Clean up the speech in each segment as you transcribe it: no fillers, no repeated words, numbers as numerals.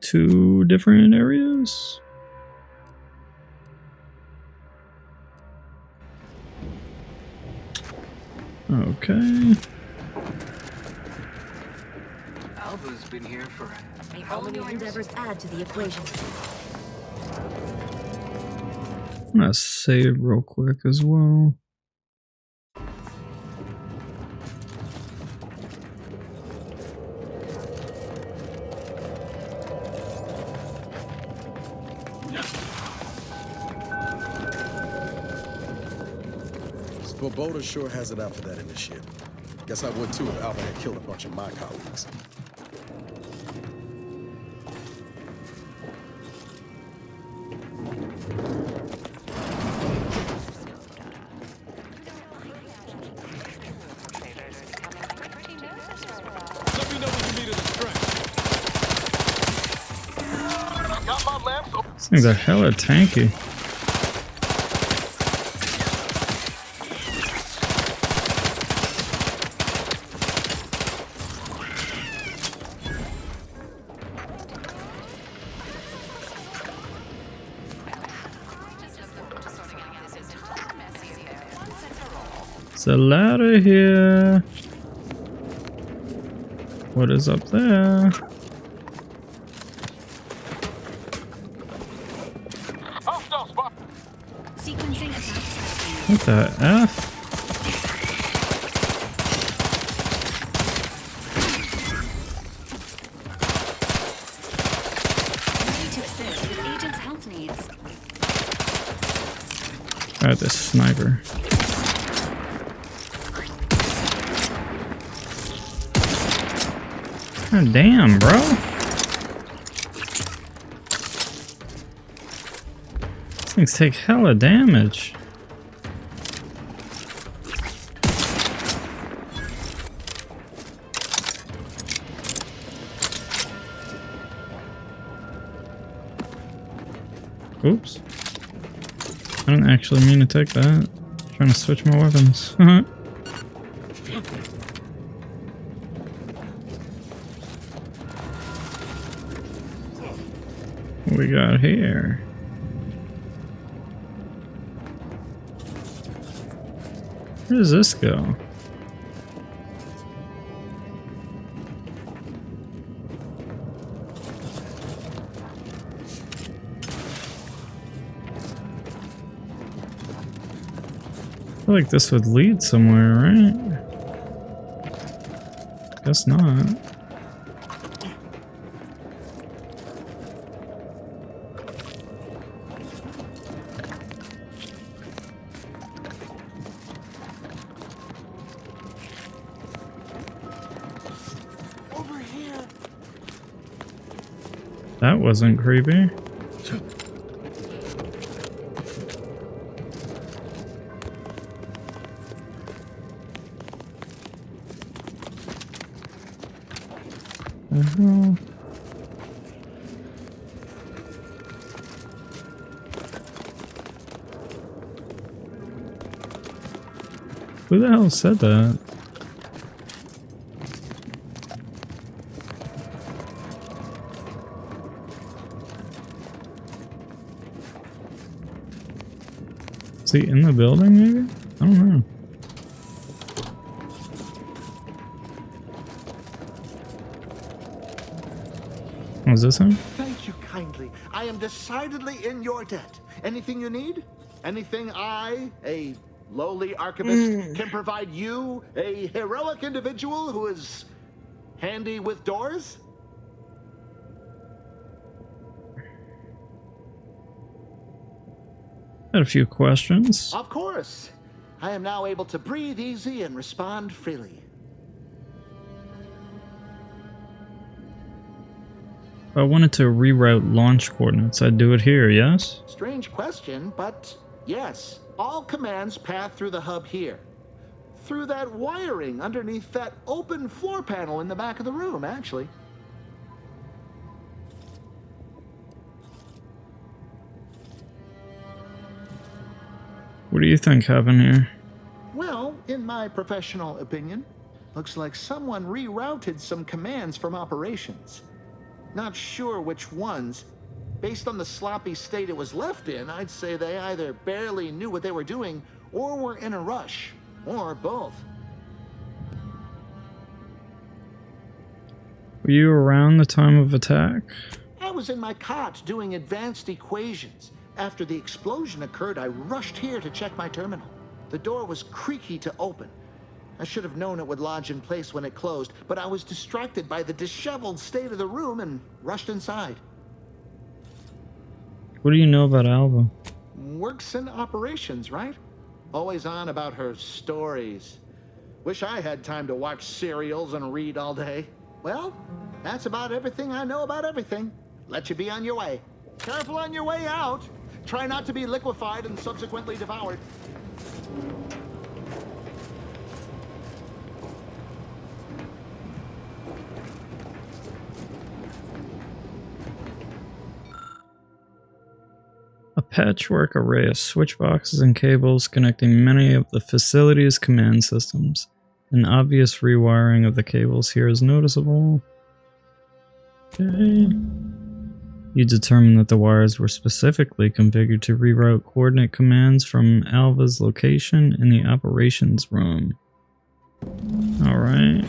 2 different areas. Okay. Alva's been here for All new endeavors add to the equation. I'm gonna save real quick as well. Svoboda sure has it out for that initiate. Guess I would too if Alva had killed a bunch of my colleagues. Let me know when you need a strength. Got my lamps open. These things are hella tanky. It's a ladder here. What is up there? Hostile spot. Sequencing attack. What the F? Ready to assist with agent's health needs. Alright, this sniper. God damn, bro. These things take hella damage. Oops. I didn't actually mean to take that. Trying to switch my weapons. What we got here? Where does this go? I feel like this would lead somewhere, right? Guess not. Over here. That wasn't creepy. The hell? Who the hell said that? Is he in the building, maybe? I don't know. Was this him? Thank you kindly. I am decidedly in your debt. Anything you need? Anything I, a lowly archivist, can provide you, a heroic individual who is handy with doors? Had a few questions. Of course. I am now able to breathe easy and respond freely. If I wanted to reroute launch coordinates, I'd do it here, yes? Strange question, but yes. All commands pass through the hub here. Through that wiring underneath that open floor panel in the back of the room, actually. What do you think happened here? Well, in my professional opinion, looks like someone rerouted some commands from operations. Not sure which ones. Based on the sloppy state it was left in, I'd say they either barely knew what they were doing or were in a rush, or both. Were you around the time of attack? I was in my cot doing advanced equations. After the explosion occurred, I rushed here to check my terminal. The door was creaky to open. I should have known it would lodge in place when it closed, but I was distracted by the disheveled state of the room and rushed inside. What do you know about Alva? Works in operations, right? Always on about her stories. Wish I had time to watch serials and read all day. Well, that's about everything I know about everything. Let you be on your way. Careful on your way out. Try not to be liquefied and subsequently devoured. A patchwork array of switch boxes and cables connecting many of the facility's command systems. An obvious rewiring of the cables here is noticeable. Okay. You determined that the wires were specifically configured to reroute coordinate commands from Alva's location in the operations room. Alright.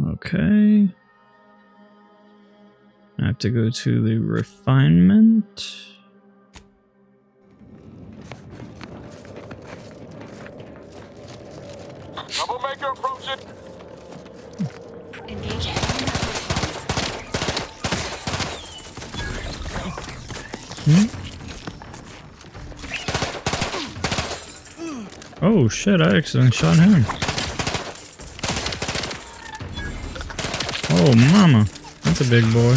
Okay. I have to go to the refinement. Troublemaker approaching. Engaging. Oh shit, I accidentally shot him. Oh mama, that's a big boy.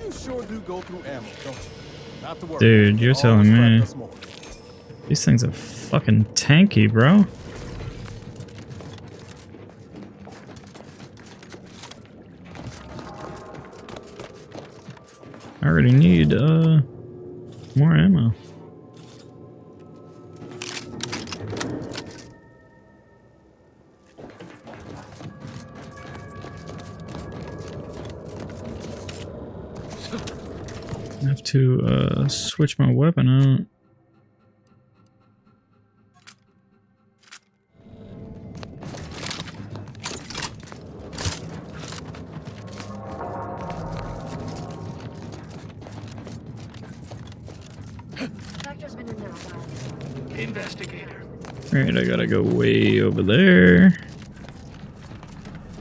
You sure do go through ammo, don't you? Not to worry. Dude, you're telling Always me. practice more. These things are fucking tanky, bro. I already need more ammo. I have to switch my weapon out. Vector's been in there a while. Investigator. Alright, I gotta go way over there.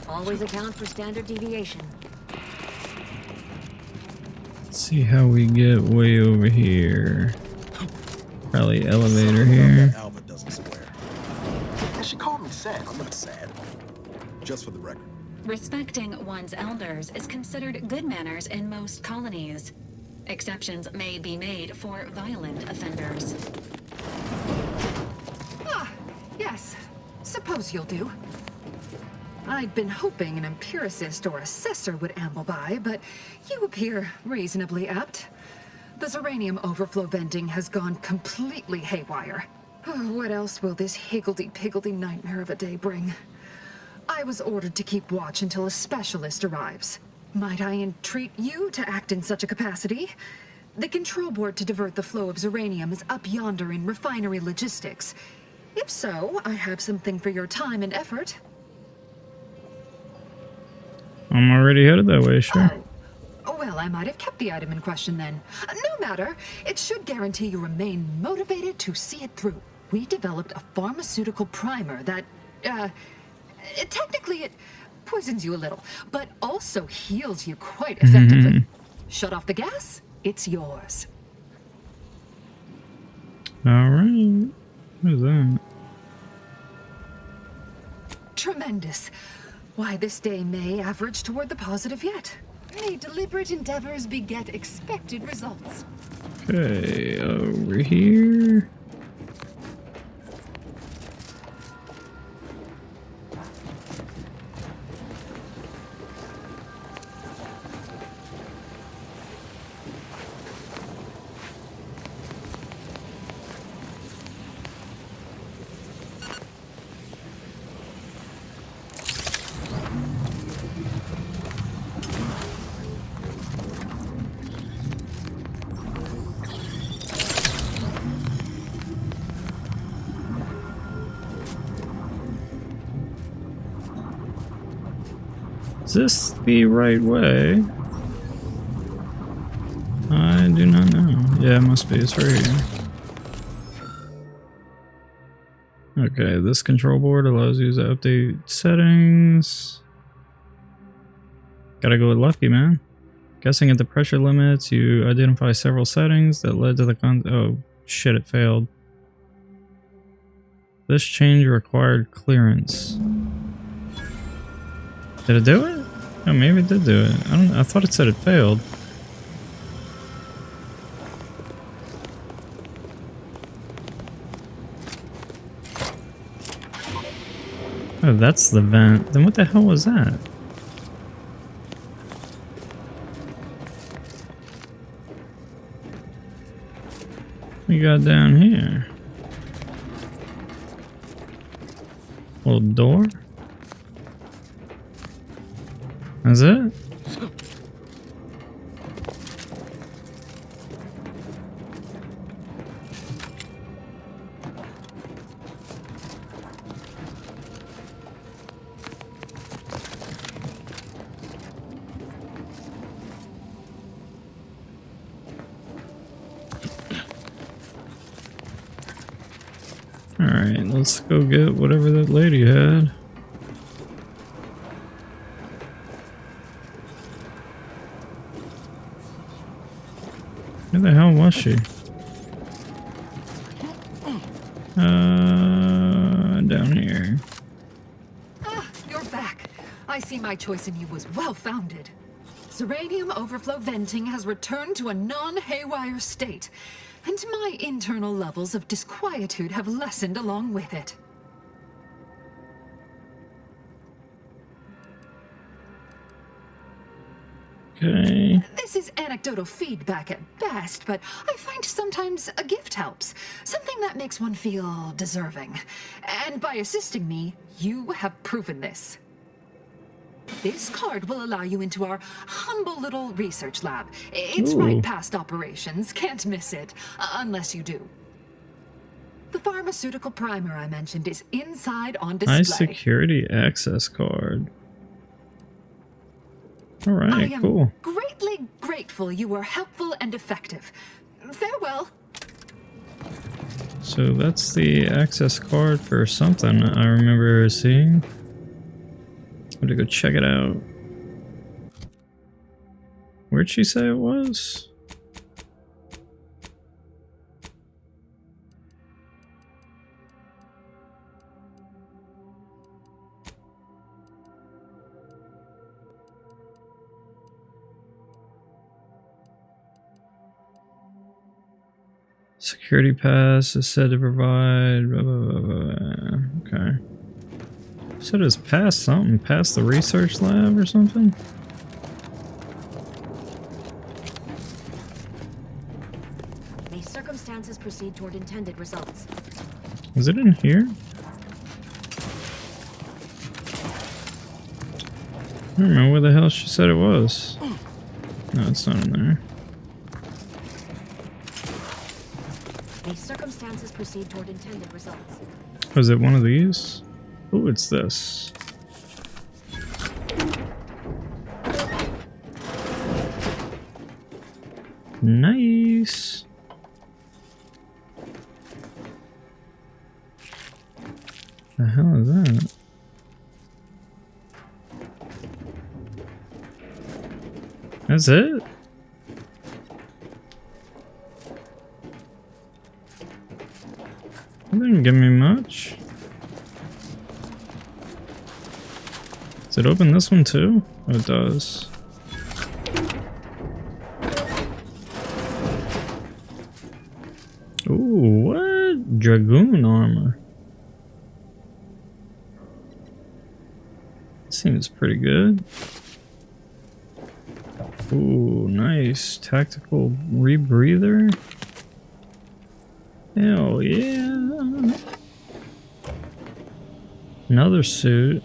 Always account for standard deviation. Let's see how we get way over here. Probably elevator here. Alva doesn't swear. And she called me sad. I'm not sad. Just for the record. Respecting one's elders is considered good manners in most colonies. Exceptions may be made for violent offenders. Ah, yes. Suppose you'll do. I'd been hoping an empiricist or assessor would amble by, but you appear reasonably apt. The Zeranium overflow vending has gone completely haywire. Oh, what else will this higgledy-piggledy nightmare of a day bring? I was ordered to keep watch until a specialist arrives. Might I entreat you to act in such a capacity? The control board to divert the flow of Zeranium is up yonder in refinery logistics. If so, I have something for your time and effort. I'm already headed that way, sure. Oh, well, I might have kept the item in question then. No matter. It should guarantee you remain motivated to see it through. We developed a pharmaceutical primer that, technically it poisons you a little, but also heals you quite effectively. Shut off the gas, it's yours. Alright. What is that? Tremendous. Why, this day may average toward the positive yet. May deliberate endeavors beget expected results. Okay, over here. Is this the right way? I do not know. Yeah, it must be. It's right here. Okay, this control board allows you to update settings. Gotta go with lucky, man. Guessing at the pressure limits, you identify several settings that led to the oh shit, it failed. This change required clearance. Did it do it? Oh, maybe it did do it. I thought it said it failed. Oh, that's the vent. Then what the hell was that? We got down here. Little door. That's it? Alright, let's go get whatever that lady had. Where the hell was she? Down here. Ah, you're back. I see my choice in you was well-founded. Zeranium overflow venting has returned to a non-haywire state, and my internal levels of disquietude have lessened along with it. Okay. This is anecdotal feedback at best, but I find sometimes a gift helps. Something that makes one feel deserving. And by assisting me, you have proven this. This card will allow you into our humble little research lab. It's right past operations, can't miss it, unless you do. The pharmaceutical primer I mentioned is inside on display. High security access card. Alright, I am cool. greatly grateful you were helpful and effective. Farewell. So that's the access card for something I remember seeing. I'm gonna go check it out. Where'd she say it was? Security pass is said to provide. Blah, blah, blah, blah. Okay. Said it was past something, past the research lab or something. May circumstances proceed toward intended results. Is it in here? I don't know where the hell she said it was. No, it's not in there. May circumstances proceed toward intended results. Was it one of these? Oh, it's this. Nice. The hell is that? That's it? It didn't give me much. Does it open this one too? Oh, it does. Ooh, what? Dragoon armor. Seems pretty good. Ooh, nice. Tactical rebreather. Hell yeah. Another suit.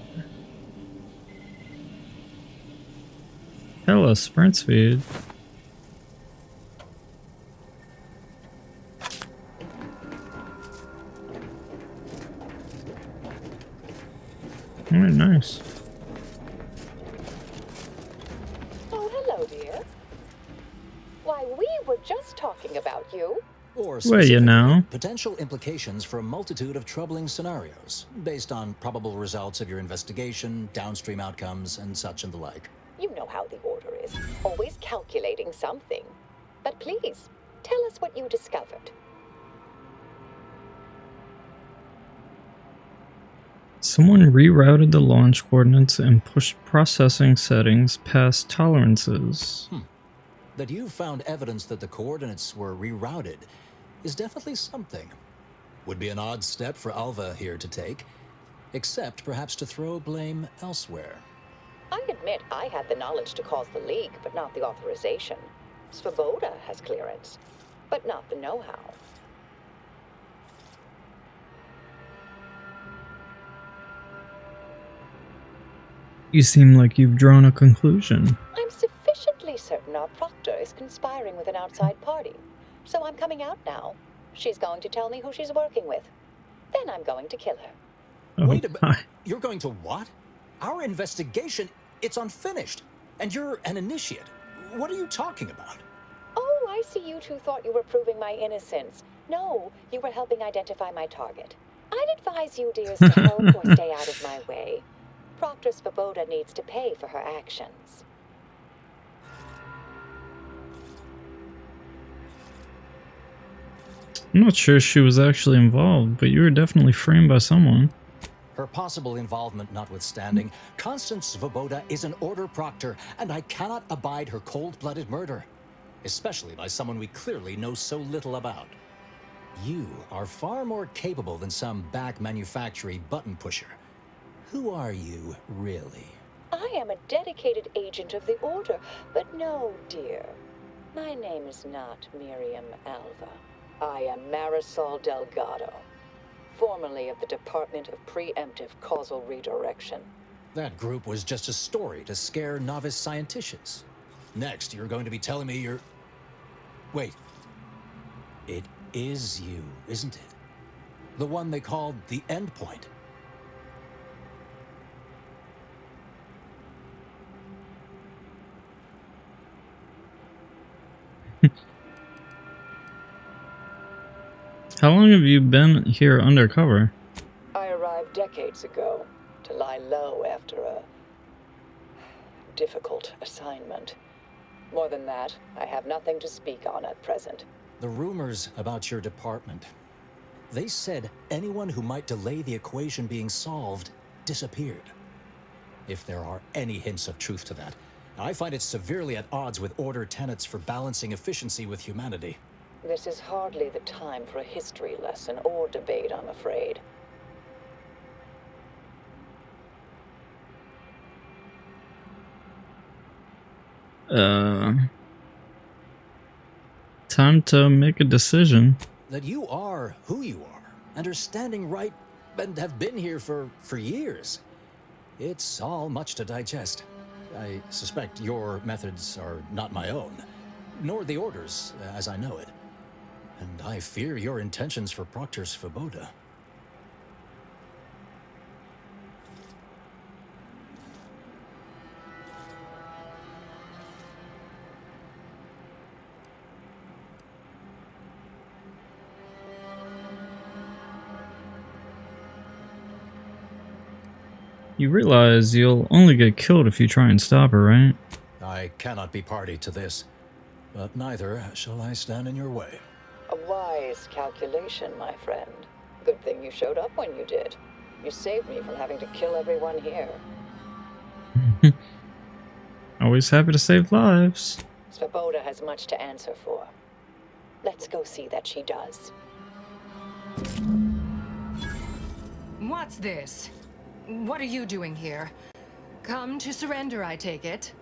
Hella sprint speed. Alright, nice. Or Well, you know. potential implications for a multitude of troubling scenarios, based on probable results of your investigation, downstream outcomes, and such and the like. You know how the Order is, always calculating something. But please, tell us what you discovered. Someone rerouted the launch coordinates and pushed processing settings past tolerances. That you found evidence that the coordinates were rerouted is definitely something. Would be an odd step for Alva here to take, except perhaps to throw blame elsewhere. I admit I had the knowledge to cause the leak, but not the authorization. Svoboda has clearance, but not the know-how. You seem like you've drawn a conclusion. I'm sufficiently certain our proctor is conspiring with an outside party. So I'm coming out now. She's going to tell me who she's working with. Then I'm going to kill her. Oh, Wait a minute. hi. You're going to what? Our investigation, it's unfinished. And you're an initiate. What are you talking about? Oh, I see you two thought you were proving my innocence. No, you were helping identify my target. I'd advise you dears to help or stay out of my way. Proctor Svoboda needs to pay for her actions. I'm not sure she was actually involved, but you were definitely framed by someone. Her possible involvement notwithstanding, Constance Svoboda is an Order proctor, and I cannot abide her cold-blooded murder. Especially by someone we clearly know so little about. You are far more capable than some back manufactory button pusher. Who are you, really? I am a dedicated agent of the Order, but no, dear. My name is not Miriam Alva. I am Marisol Delgado, formerly of the Department of Preemptive Causal Redirection. That group was just a story to scare novice scienticians. Next, you're going to be telling me you're... Wait. It is you, isn't it? The one they called the Endpoint. How long have you been here undercover? I arrived decades ago to lie low after a difficult assignment. More than that, I have nothing to speak on at present. The rumors about your department. They said anyone who might delay the equation being solved disappeared. If there are any hints of truth to that, I find it severely at odds with Order tenets for balancing efficiency with humanity. This is hardly the time for a history lesson or debate, I'm afraid. Time to make a decision. That you are who you are, and are standing right, and have been here for years. It's all much to digest. I suspect your methods are not my own, nor the Order's, as I know it. And I fear your intentions for Proctor Svoboda. You realize you'll only get killed if you try and stop her, right? I cannot be party to this, but neither shall I stand in your way. A wise calculation, my friend. Good thing you showed up when you did. You saved me from having to kill everyone here. Always happy to save lives. Svoboda has much to answer for. Let's go see that she does. What's this? What are you doing here? Come to surrender, I take it?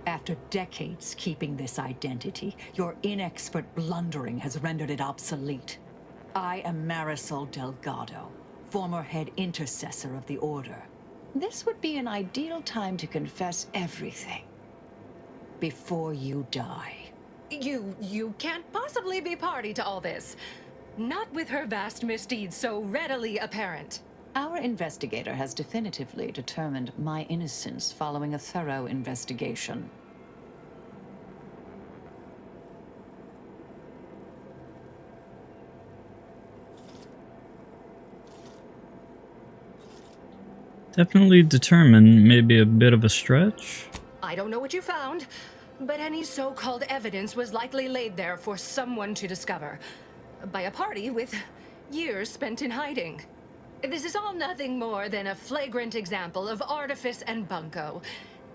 After decades keeping this identity, your inexpert blundering has rendered it obsolete. I am Marisol Delgado, former head intercessor of the Order. This would be an ideal time to confess everything. Before you die. You can't possibly be party to all this. Not with her vast misdeeds so readily apparent. Our investigator has definitively determined my innocence following a thorough investigation. Definitely determined, maybe a bit of a stretch. I don't know what you found, but any so-called evidence was likely laid there for someone to discover. By a party with years spent in hiding. This is all nothing more than a flagrant example of artifice and bunco.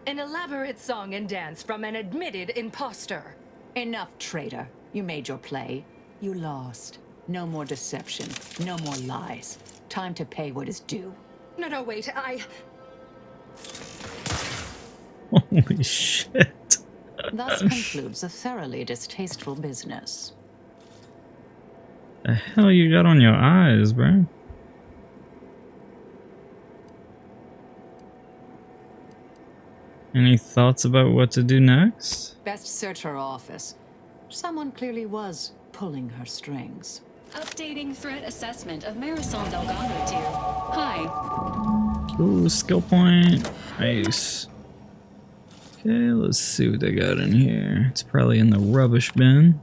An elaborate song and dance from an admitted imposter. Enough, traitor. You made your play. You lost. No more deception. No more lies. Time to pay what is due. No, wait, Holy shit. Thus concludes a thoroughly distasteful business. The hell you got on your eyes, bro? Any thoughts about what to do next? Best search her office. Someone clearly was pulling her strings. Updating threat assessment of Marisol Delgado tier. Hi. Ooh, skill point. Nice. Okay, let's see what they got in here. It's probably in the rubbish bin.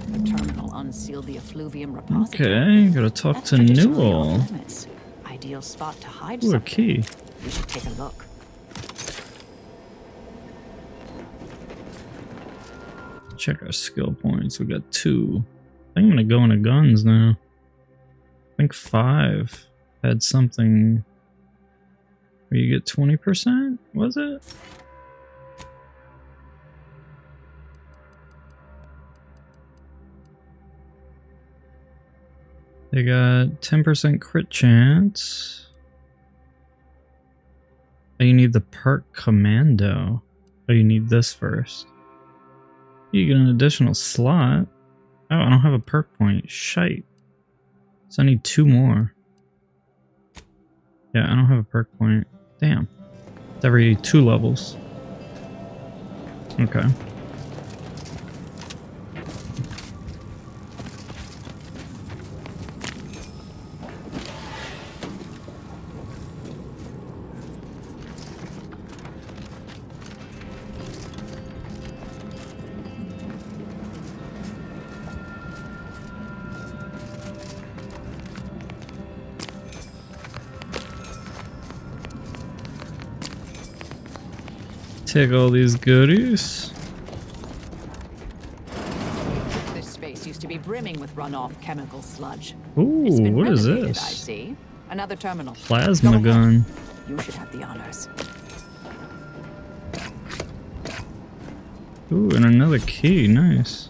The terminal unsealed the effluvium repository. Okay, gotta talk to Newell. Ideal spot to hide Ooh, a something. key. We should take a look. Check our skill points. We got 2. I think I'm gonna go into guns now. I think 5 had something where you get 20%, was it? They got 10% crit chance. Oh, you need the perk commando. Oh, you need this first. You get an additional slot. Oh, I don't have a perk point. Shite. So I need 2 more. Yeah, I don't have a perk point. Damn. It's every 2 levels. Okay. Take all these goodies. This space used to be brimming with runoff chemical sludge. Ooh, It's been what is renovated, this? I see. Another terminal. Plasma Go ahead. gun. You should have the honors. Ooh, and another key. Nice.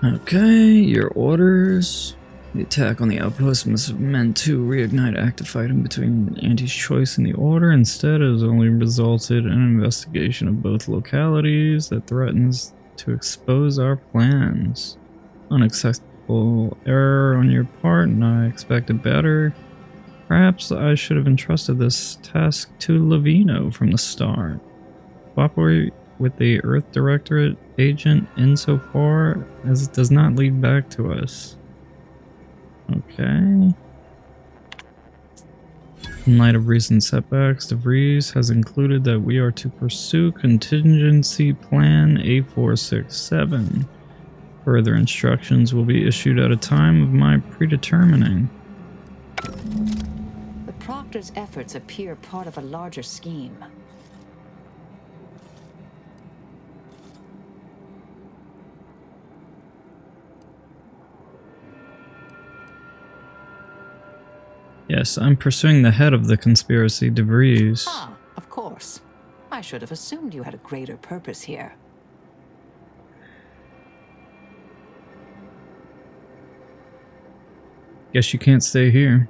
Okay, your orders. The attack on the outpost must have meant to reignite active fighting between Auntie's choice and the Order. Instead, it has only resulted in an investigation of both localities that threatens to expose our plans. Unacceptable error on your part, and I expected better. Perhaps I should have entrusted this task to Lavino from the start. Cooperate with the Earth Directorate agent insofar as it does not lead back to us. Okay. In light of recent setbacks, DeVries has included that we are to pursue contingency plan A467. Further instructions will be issued at a time of my predetermining. The Proctor's efforts appear part of a larger scheme. Yes, I'm pursuing the head of the conspiracy, DeVries. Ah, of course. I should have assumed you had a greater purpose here. Guess you can't stay here.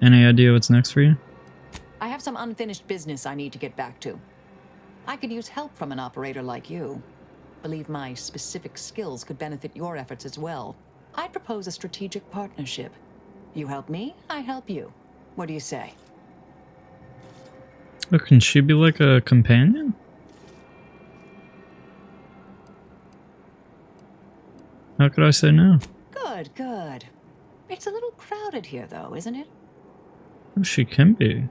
Any idea what's next for you? I have some unfinished business I need to get back to. I could use help from an operator like you. Believe my specific skills could benefit your efforts as well. I'd propose a strategic partnership. You help me, I help you. What do you say? Oh, can she be like a companion? How could I say no? Good, good. It's a little crowded here, though, isn't it? Oh, she can be.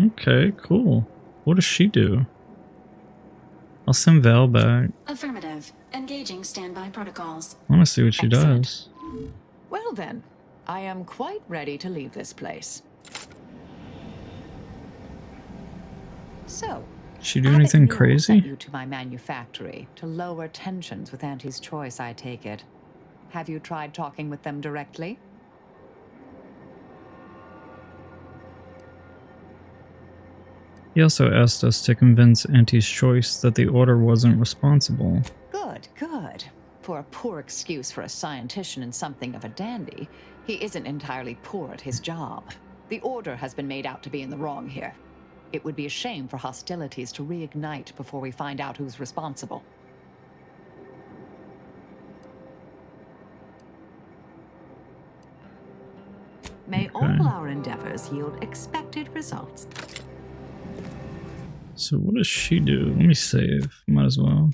Okay, cool. What does she do? I'll send Val back. Affirmative. Engaging standby protocols. I want to see what she Excellent. does. Well then, I am quite ready to leave this place. So, She do Abbott anything Newell crazy? sent you to my manufactory to lower tensions with Auntie's Choice, I take it. Have you tried talking with them directly? He also asked us to convince Auntie's Choice that the Order wasn't responsible. Good, good. For a poor excuse for a scientician and something of a dandy, he isn't entirely poor at his job. The Order has been made out to be in the wrong here. It would be a shame for hostilities to reignite before we find out who's responsible. May all our endeavors yield expected results. So what does she do? Let me save. Might as well.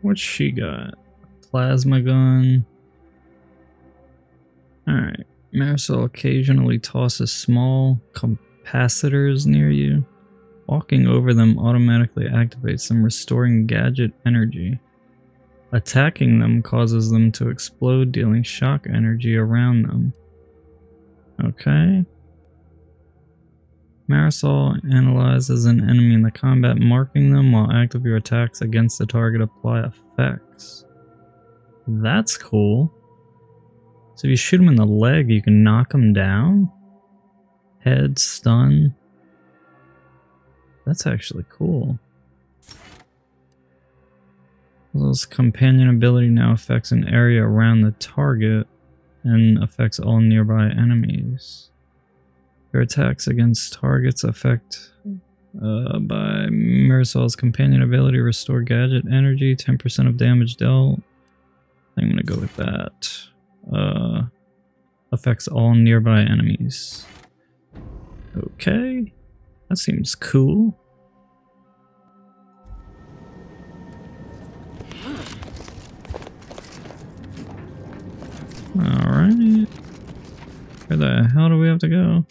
What's she got? Plasma gun. Alright. Marisol occasionally tosses small capacitors near you. Walking over them automatically activates them, restoring gadget energy. Attacking them causes them to explode, dealing shock energy around them. Okay. Marisol analyzes an enemy in the combat, marking them while active your attacks against the target apply effects. That's cool. So if you shoot them in the leg, you can knock them down? Head, stun. That's actually cool. This companion ability now affects an area around the target and affects all nearby enemies. Your attacks against targets affect by Marisol's companion ability restore gadget energy, 10% of damage dealt. I'm gonna go with that. Affects all nearby enemies. Okay, that seems cool. Alright. Where the hell do we have to go?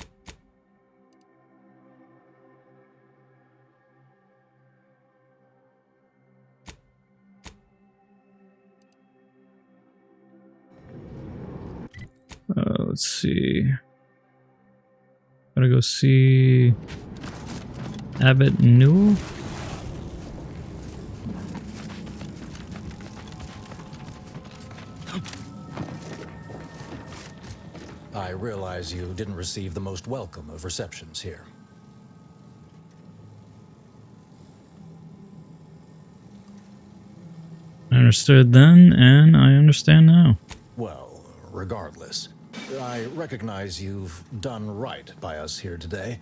Let's see. Gotta go see Abbott Newell. I realize you didn't receive the most welcome of receptions here. I understood then, and I understand now. Well, regardless, I recognize you've done right by us here today,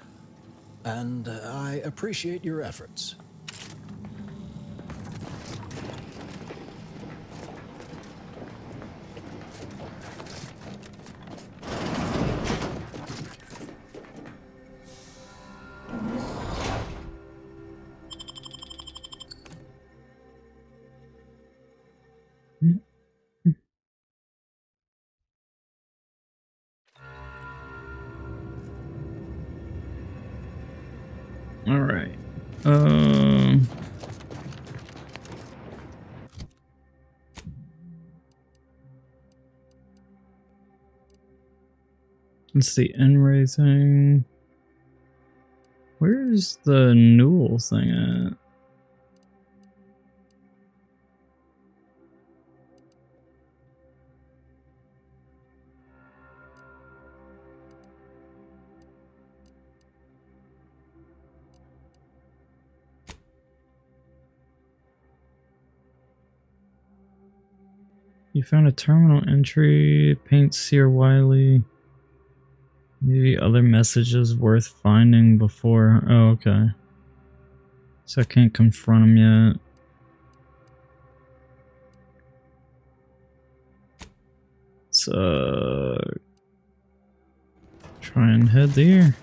and I appreciate your efforts. All right. It's the N-ray thing. Where's the Newell thing at? You found a terminal entry. Paint Seer Wiley. Maybe other messages worth finding before. Oh, okay. So I can't confront him yet. So try and head there.